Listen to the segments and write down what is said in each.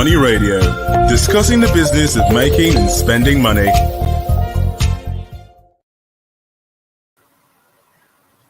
Money Radio, discussing the business of making and spending money.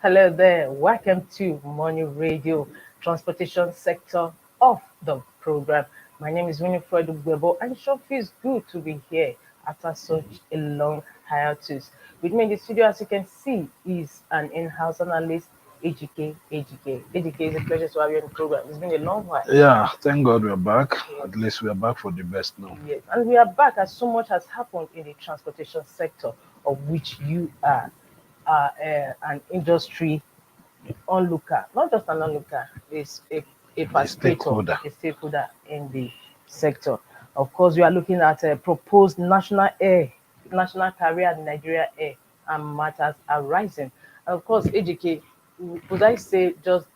Hello there, welcome to Money Radio, transportation sector of the program. My name is Winifred Ugwebo, and it sure feels good to be here after such a long hiatus. With me in the studio, as you can see, is an in-house analyst, AGK. AGK, it's a pleasure to have you on the program. It's been a long while. Yeah, thank God we're back. Yes. At least we're back for the best now. Yes, and we are back as so much has happened in the transportation sector, of which you are an industry onlooker, not just an onlooker, is a participator, a stakeholder in the sector. Of course, we are looking at a proposed national career at Nigeria Air and matters arising. And of course, AGK, would I say just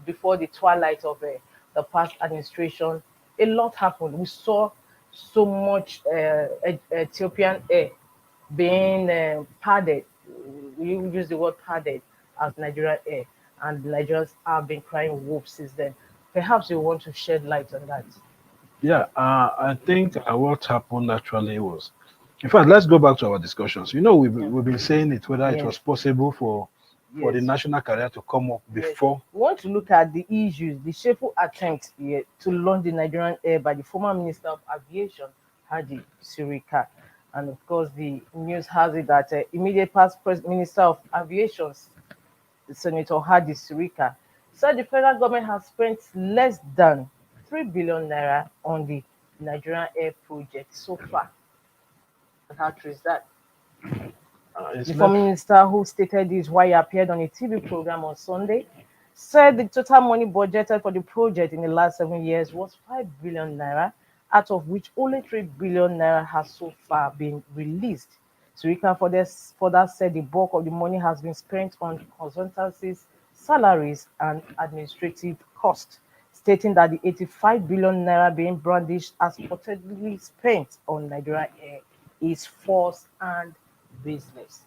before the twilight of the past administration, a lot happened. We saw so much Ethiopian Air being padded. We use the word padded as Nigeria Air, and Nigerians have been crying wolf since then. Perhaps you want to shed light on that. Yeah, I think what happened actually was, in fact, let's go back to our discussions. You know, we've been saying it, whether it was possible for the national career to come up before. We want to look at the issues, the shameful attempt to launch the Nigerian Air by the former Minister of Aviation, Hadi Sirika. And of course, the news has it that immediate past Minister of Aviation, Senator Hadi Sirika, said the federal government has spent less than 3 billion naira on the Nigerian Air project so far. And how true is that? The former minister, who stated this while he appeared on a TV program on Sunday, said the total money budgeted for the project in the last 7 years was 5 billion naira, out of which only 3 billion naira has so far been released. Sirika further said the bulk of the money has been spent on consultancies, salaries, and administrative costs, stating that the 85 billion naira being brandished as purportedly spent on Nigeria Air is false and baseless.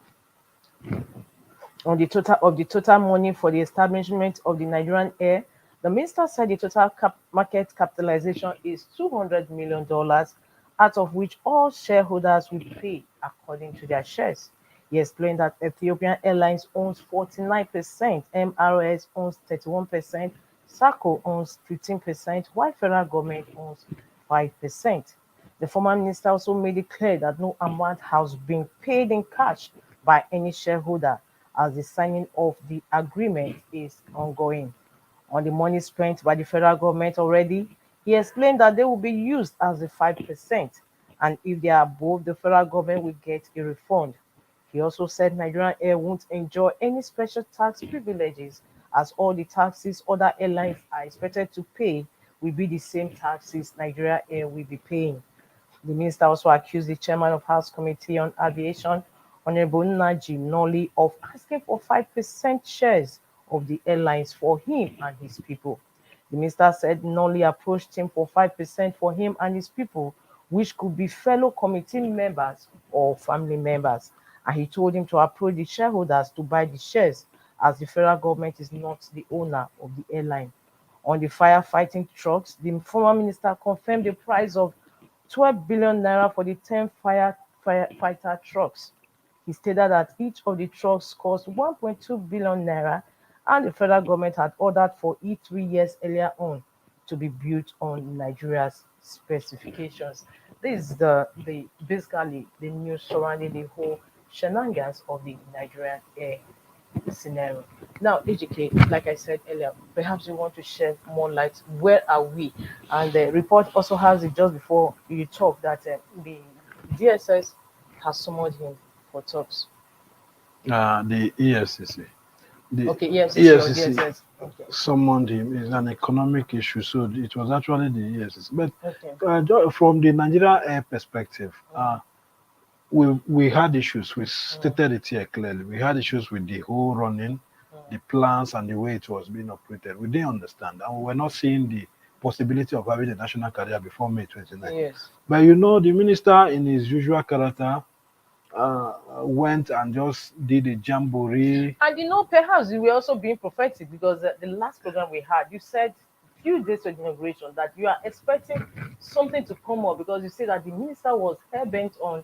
On the total money for the establishment of the Nigerian Air, the minister said the total market capitalization is $200 million, out of which all shareholders will pay according to their shares. He explained that Ethiopian Airlines owns 49%, MRS owns 31%, SACO owns 15%, while federal government owns 5%. The former minister also made it clear that no amount has been paid in cash by any shareholder, as the signing of the agreement is ongoing. On the money spent by the federal government already, he explained that they will be used as the 5%, and if they are above, the federal government will get a refund. He also said Nigerian Air won't enjoy any special tax privileges, as all the taxes other airlines are expected to pay will be the same taxes Nigeria Air will be paying. The minister also accused the chairman of House Committee on Aviation, Honorable Naji Noli, of asking for 5% shares of the airlines for him and his people. The minister said Noli approached him for 5% for him and his people, which could be fellow committee members or family members. And he told him to approach the shareholders to buy the shares, as the federal government is not the owner of the airline. On the firefighting trucks, the former minister confirmed the price of 12 billion naira for the 10 firefighter trucks. He stated that each of the trucks cost 1.2 billion naira, and the federal government had ordered for it 3 years earlier on to be built on Nigeria's specifications. This is basically the news surrounding the whole shenanigans of the Nigerian Air scenario. Now, AGK, like I said earlier, perhaps you want to shed more light. Where are we? And the report also has it just before you talk that the DSS has summoned him for talks. The EFCC. EFCC summoned him. It's an economic issue, so it was actually the EFCC. But from the Nigerian Air perspective, we had issues. We stated it here clearly. We had issues with the whole running, the plans, and the way it was being operated. We didn't understand, and we were not seeing the possibility of having a national career before May 29. Yes. But you know, the minister, in his usual character, went and just did a jamboree. And you know, perhaps you were also being prophetic, because the last program we had, you said few days to the inauguration that you are expecting something to come up, because you say that the minister was hell bent on,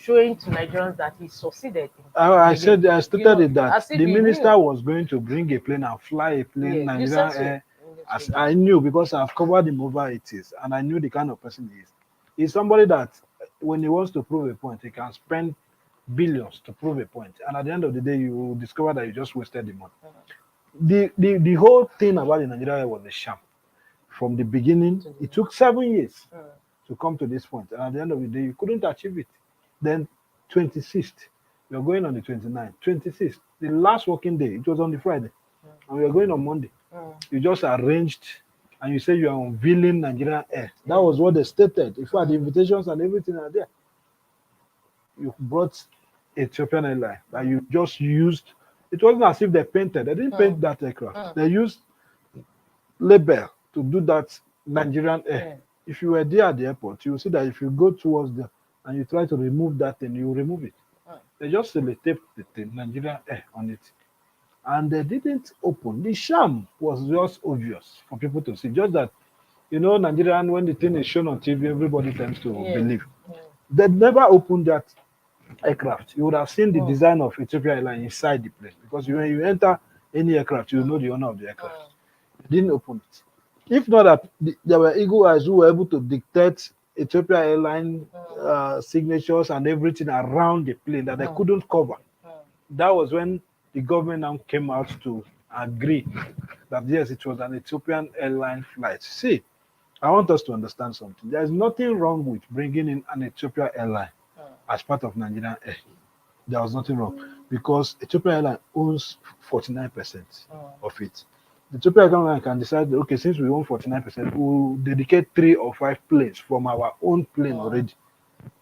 showing to Nigerians that he succeeded I in the, said I stated it that as if the he knew. minister was going to bring a plane and fly a plane Yes, you said Nigerian so Air. in this As program. I knew because I've covered him over 80s and I knew the kind of person he is. He's somebody that when he wants to prove a point, he can spend billions to prove a point, and at the end of the day, you will discover that you just wasted the money. The whole thing about the Nigeria Air was a sham from the beginning. It took 7 years to come to this point, and at the end of the day, you couldn't achieve it. Then 26th, you're going on the 29th, 26th, the last working day, it was on the Friday, and we are going on Monday. You just arranged and you say you are unveiling Nigerian Air. That was what they stated. In fact, the invitations and everything are there. You brought Ethiopian Airline that you just used. It wasn't as if they painted. They didn't paint that aircraft. They used label to do that Nigerian Air. If you were there at the airport, you will see that if you go towards there and you try to remove that thing, you will remove it. They just sellotape the thing, Nigerian Air on it. And they didn't open. The sham was just obvious for people to see. Just that, Nigerian, when the thing is shown on TV, everybody tends to believe. They never opened that aircraft. You would have seen the design of Ethiopia Airlines inside the plane, because when you enter any aircraft, you know the owner of the aircraft. Didn't open it. If not that there were eagle eyes who were able to dictate Ethiopia Airline signatures and everything around the plane that they couldn't cover. That was when the government now came out to agree that yes, it was an Ethiopian airline flight. See, I want us to understand something. There's nothing wrong with bringing in an Ethiopian airline as part of Nigerian Air. There was nothing wrong because Ethiopian Airline owns 49% of it. The Ethiopian Airline can decide, okay, since we own 49%, we'll dedicate 3 or 5 planes from our own plane already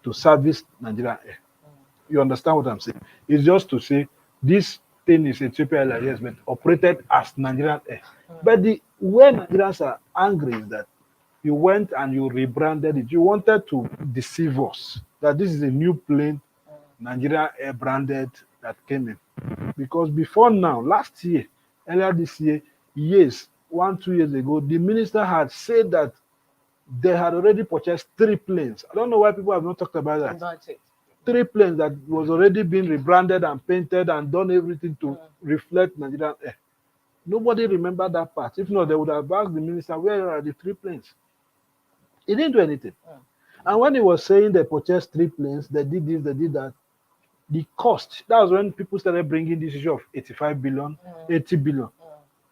to service Nigerian Air. You understand what I'm saying? It's just to say this thing is Ethiopian Airline, yes, but operated as Nigerian Air. But the way Nigerians are angry is that you went and you rebranded it. You wanted to deceive us that this is a new plane, Nigerian Air branded, that came in. Because before now, last year, earlier this year, years, 2 years ago, the minister had said that they had already purchased 3 planes. I don't know why people have not talked about that. That's it. 3 planes that was already being rebranded and painted and done everything to reflect Nigerian Air. Nobody remembered that part. If not, they would have asked the minister, where are the 3 planes? He didn't do anything. And when he was saying they purchased 3 planes, they did this, they did that, the cost, that was when people started bringing this issue of 85 billion, 80 billion.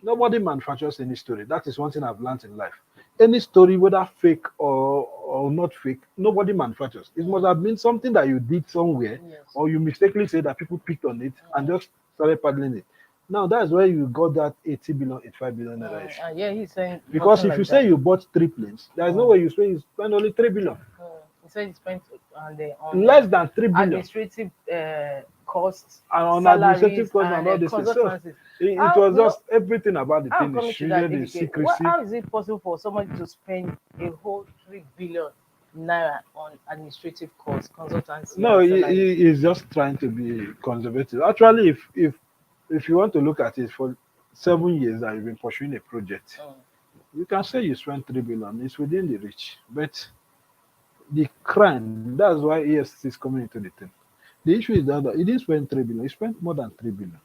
Nobody manufactures any story. That is one thing I've learned in life. Any story, whether fake or not fake, nobody manufactures. It must have been something that you did somewhere, or you mistakenly say that people picked on it and just started peddling it. Now that's where you got that 80 billion, 85 billion naira issue. Yeah, he's saying Because if like you say that. you bought 3 planes, there is no way you say you spend only 3 billion. He said he spent on Less than 3 billion. administrative costs, And on salaries, administrative costs and all this. So consultancies. it was just everything about the I'm thing coming is to that, really the DDK. secrecy. How is it possible for somebody to spend a whole 3 billion naira on administrative costs, consultancy? No, and he salaries? is just trying to be conservative. Actually, if you want to look at it, for 7 years that you've been pursuing a project, you can say you spent 3 billion. It's within the reach. But the crime, that's why EFCC is coming into the thing. The issue is that he didn't spend 3 billion, he spent more than 3 billion.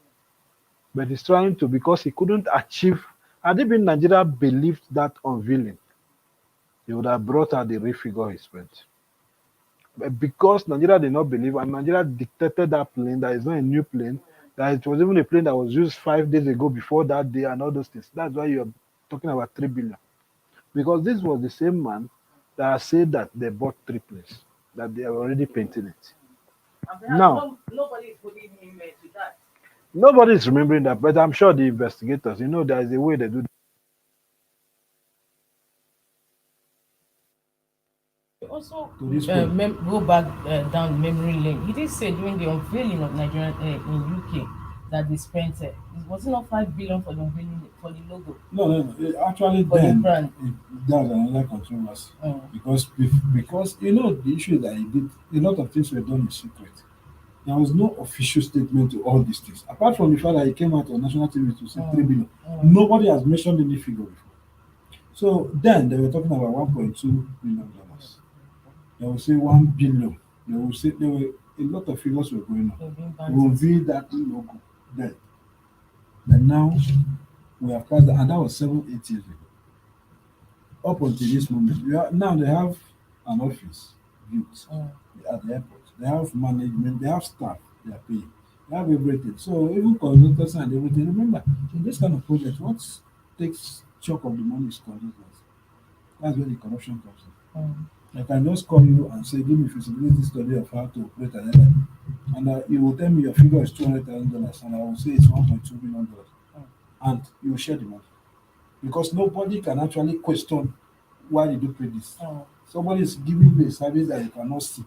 But he's trying to, because he couldn't achieve, had it been Nigeria believed that unveiling, he would have brought out the real figure he spent. But because Nigeria did not believe, and Nigeria dictated that plane, that is not a new plane, that it was even a plane that was used 5 days ago before that day and all those things. That's why you're talking about 3 billion. Because this was the same man that said that they bought 3 planes, that they are already painting it. Now, nobody is holding him to that. nobody is remembering that, but I'm sure the investigators, there is a way they do that. Also, go back down memory lane. He did say during the unveiling of Nigerian Air in UK that they spent was it not 5 billion for the unveiling for the logo? No. Actually, For the then brand. that was another controversy because the issue that he did a lot of things were done in secret. There was no official statement to all these things apart from the fact that he came out on national TV to say 3 billion. Nobody has mentioned any figure before. So then they were talking about $1.2 billion. They will say 1 billion. They will say there were a lot of figures were going on. They've been We will bandits. read that logo then. But now we have passed that, and that was 7, 8 years ago. Up until this moment, now they have an office built Mm. at the airport. They have management, they have staff, they are paying, they have everything. So even consultants and everything. Remember, in this kind of project, what takes chunk of the money is consultants. That's where the corruption comes in. Mm. I can just call you and say, give me feasibility study of how to operate an airline. And you will tell me your figure is $200,000, and I will say it's $1.2 billion. Mm. And you will share the money. Because nobody can actually question why did you pay this. Mm. Somebody is giving you a service that you cannot see.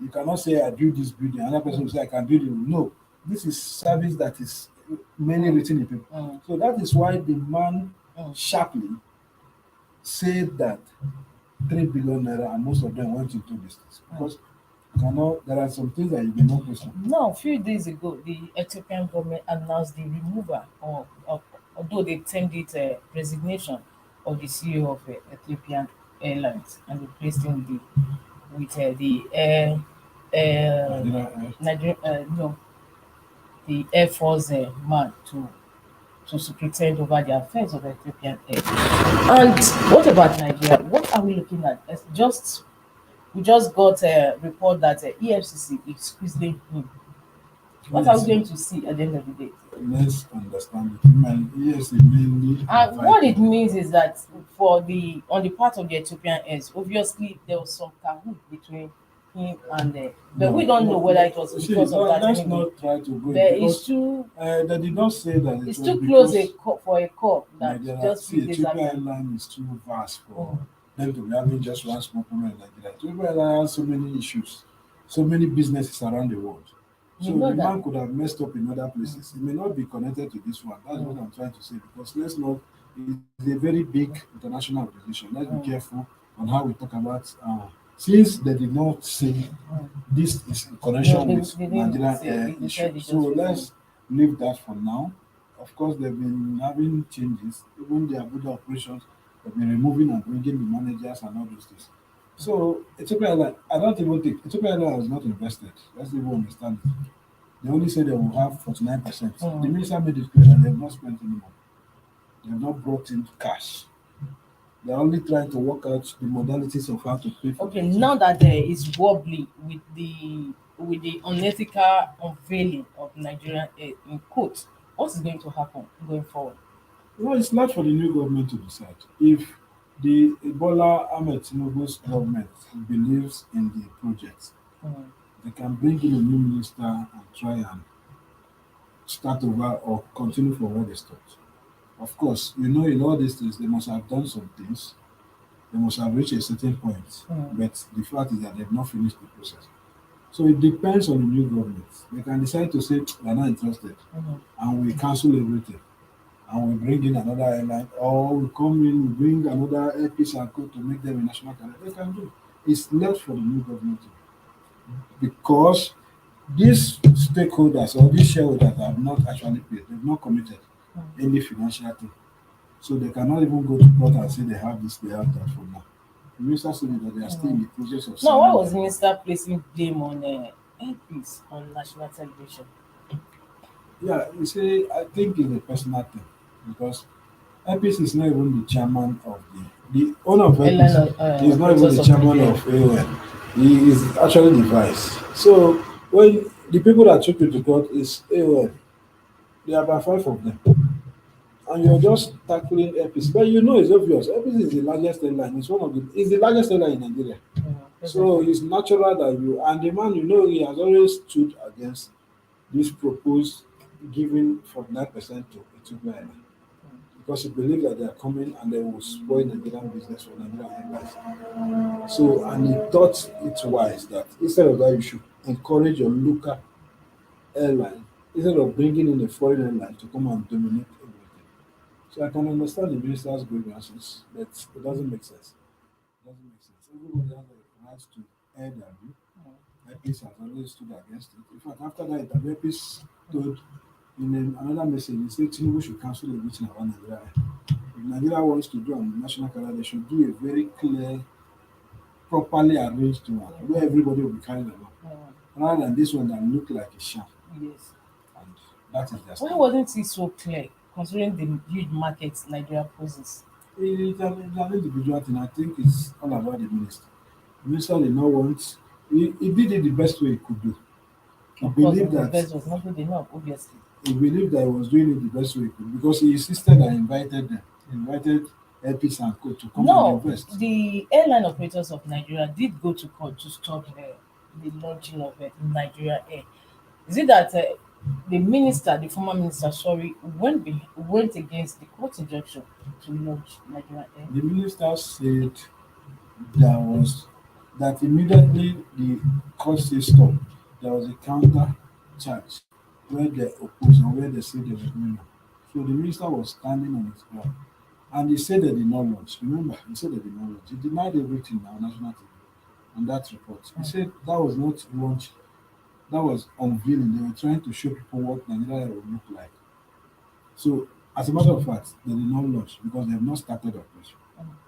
You cannot say I build this building, another person will say I can build it. No, this is service that is mainly written in paper. Mm. So that is why the man Mm. sharply said that 3 billion naira and most of them went into business because you cannot. There are some things that you cannot question. Now, a few days ago, the Ethiopian government announced the removal of although they termed it a resignation of the CEO of Ethiopian Airlines and replaced him with the Nigeria, Nigeria, no, the Air Force man to superintend over the affairs of Ethiopian Air. And what about Nigeria? What are we looking at? We just got a report that EFCC is squeezing him. What are we yes, going to see at the end of the day? let's understand it. Yes, it mainly And what it invited. means is that for the on the part of the Ethiopian heirs, obviously there was some cahoot between him and but we don't know whether it was See, because of that let's anyway. not try to go in But because they did not say that it it's was too close because for a call that Nigeria. just few See, days Ethiopia after. Airline is too vast for Mm. them to be having just one small problem in Nigeria. Ethiopia Airline has so many issues, so many businesses around the world. You So know the that. man could have messed up in other places. It may not be connected to this one. That's what Mm. I'm trying to say. Because let's not, it's a very big international organization. Let's be Mm. careful on how we talk about. Since they did not say Mm. this is in No, connection with they didn't Nigerian say air they issue. said it So just recently. let's leave that for now. Of course, they've been having changes. Even the Abuja operations, they've been removing and bringing the managers and all those things. So Ethiopia Airline, I don't even think Ethiopia Airline has not invested. Let's even understand it. They only say they will have 49%. The Mm. minister made it clear that they have not spent any money. They have not brought in cash. They're only trying to work out the modalities of how to pay for Okay, it. now that there is wobbly with the unethical unveiling of Nigerian air in quotes, what is going to happen going forward? Well, it's not for the new government to decide. If the Ebola Ahmed Tinubu's government believes in the project, Mm. they can bring in a new minister and try and start over or continue from where they stopped. Of course, in all these things, they must have done some things. They must have reached a certain point. Mm. But the fact is that they've not finished the process. So it depends on the new government. They can decide to say, we're not interested, Mhm. and we cancel everything and we bring in another airline, or we come in, we bring another airpiece and code to make them a national carrier. They can do. It's left for the new government to because these stakeholders or these shareholders have not actually paid, they've not committed Mm. any financial thing. So they cannot even go to court and say they have this, they have that for now. The minister said that they are still in the process of Now, why signing was the them. minister placing blame on MPs on national television? Yeah, you see, I think it's a personal thing because APC is not even the chairman of the owner of Airline APC. He is not even operators the of chairman Nigeria. of AON. He is actually the vice. So when the people that took you to court is AON, there are about five of them, and you're just tackling APC. But it's obvious. APC is the largest airline. It's the largest airline in Nigeria. So Presently. it's natural that the man, he has always stood against this proposed giving 49% to Ethiopia Airlines because he believes that they are coming and they will spoil Nigerian business for Nigerian airlines. So, and he thought it wise that instead of that, you should encourage your local airline instead of bringing in a foreign airline to come and dominate everything. So I can understand the minister's grievances, but it doesn't make sense. It doesn't make sense. Everybody has the right to air their view. Epis has always stood against it. In fact, after that interview, Epis told in another message, he said Tinubu should cancel everything about Nigeria Nigeria wants to do a national carrier, they should do a very clear, properly arranged one where everybody will be carried along. Rather than this one that look like a sham. Yes. And that is their Why stand. wasn't it so clear considering the huge markets Nigeria poses? It's an individual thing. I think it's all about the minister. The minister did not want, he did it the best way he could do. He Of course, believed his that best was not good enough, obviously. he believed that he was doing it the best way he could because he insisted and invited them. He invited LPs and co to come and No, invest. the airline operators of Nigeria did go to court to stop the launching of Nigeria Air. Is it that the minister, the former minister, sorry, went against the court injunction to launch Nigeria Air? The minister said there was that immediately the court said stop, there was a counter charge where they opposed and where they said they were doing it. So the minister was standing on his ground. And he said they did not launch. Remember, he said they did not launch. He denied everything on national TV on that report. He said that was not launch, that was unveiling. They were trying to show people what Nigeria would look like. So, as a matter of fact, they did not launch because they have not started operation.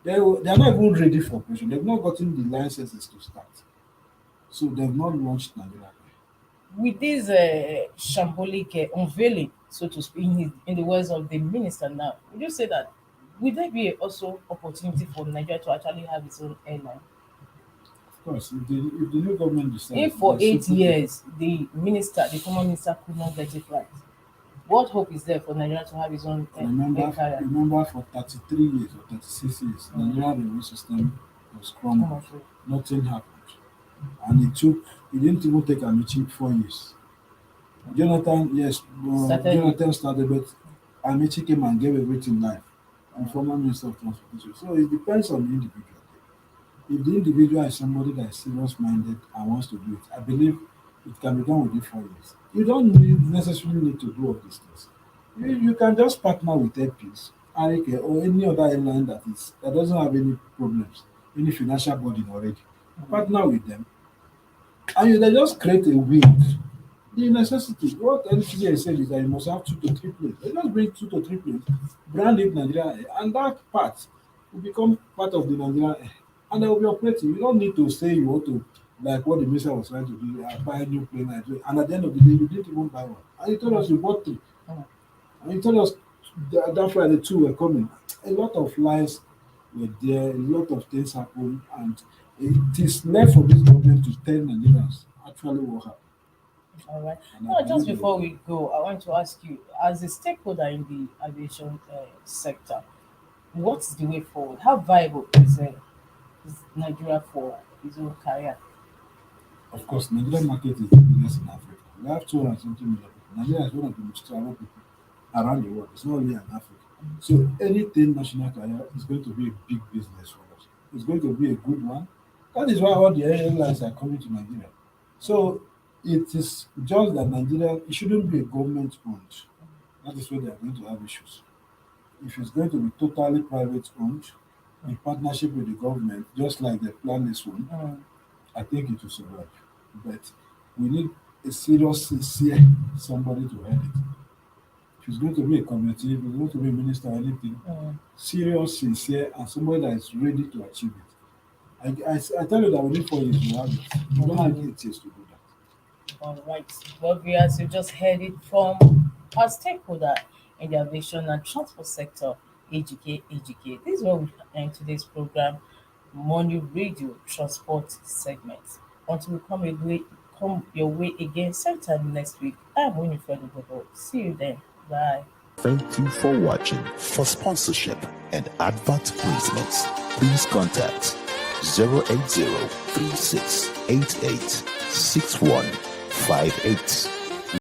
They are not even ready for operation. They've not gotten the licenses to start. So, they've not launched Nigeria. With this shambolic unveiling, so to speak, in the words of the minister now, would you say that would there be also opportunity for Nigeria to actually have its own airline? Of course, if the new government decides. If for 8 years the former minister could not get it right, what hope is there for Nigeria to have its own air carrier? Remember, for 33 years or 36 years, Nigeria railway system was crumbled. Nothing happened. And it didn't even take Amici 4 years. Jonathan started, but Amici came and gave everything life. And former Minister of Transportation. So it depends on the individual. If the individual is somebody that is serious-minded and wants to do it, I believe it can be done within 4 years. You don't necessarily need to do all these things. You can just partner with LPs, Arike, or any other airline that doesn't have any problems, any financial burden already. Partner with them, and they just create a wing. The necessity, what NCA said is that you must have 2 to 3 planes. They just bring 2 to 3 planes, brand it Nigeria, and that part will become part of the Nigeria, and they will be operating. You don't need to say you want to, like what the minister was trying to do, buy a new plane, and at the end of the day, you didn't even buy one. And you told us you bought 3. And you told us that Friday 2 were coming. A lot of lies were there, a lot of things happened, and it is left for this government to tell Nigerians actually what happened. All right. Now, just before we go, I want to ask you, as a stakeholder in the aviation sector, what's the way forward? How viable is Nigeria for its own career? Of course, Nigerian market is the biggest in Africa. We have 200 something million people. Nigeria is one of the most traveled people around the world. It's not only in Africa. So anything national career is going to be a big business for us. It's going to be a good one. That is why all the airlines are coming to Nigeria. So it is just that Nigeria, it shouldn't be a government owned. That is where they are going to have issues. If it's going to be totally private owned, in partnership with the government, just like the plan this one, I think it will survive. But we need a serious, sincere somebody to head it. If it's going to be a committee, if it's going to be a minister or anything, serious, sincere, and somebody that is ready to achieve it. I tell you that within 4 years you have it. You don't need 8 years to do that. All right. Well, viewers, you just heard it from our stakeholder in the aviation and transport sector, AGK. This is where we end today's program, Morning Radio Transport segment. Until we come your way again sometime next week, I'm Winifred Obodo. See you then. Bye. Thank you for watching. For sponsorship and advert placements, please contact 080 3688 6158.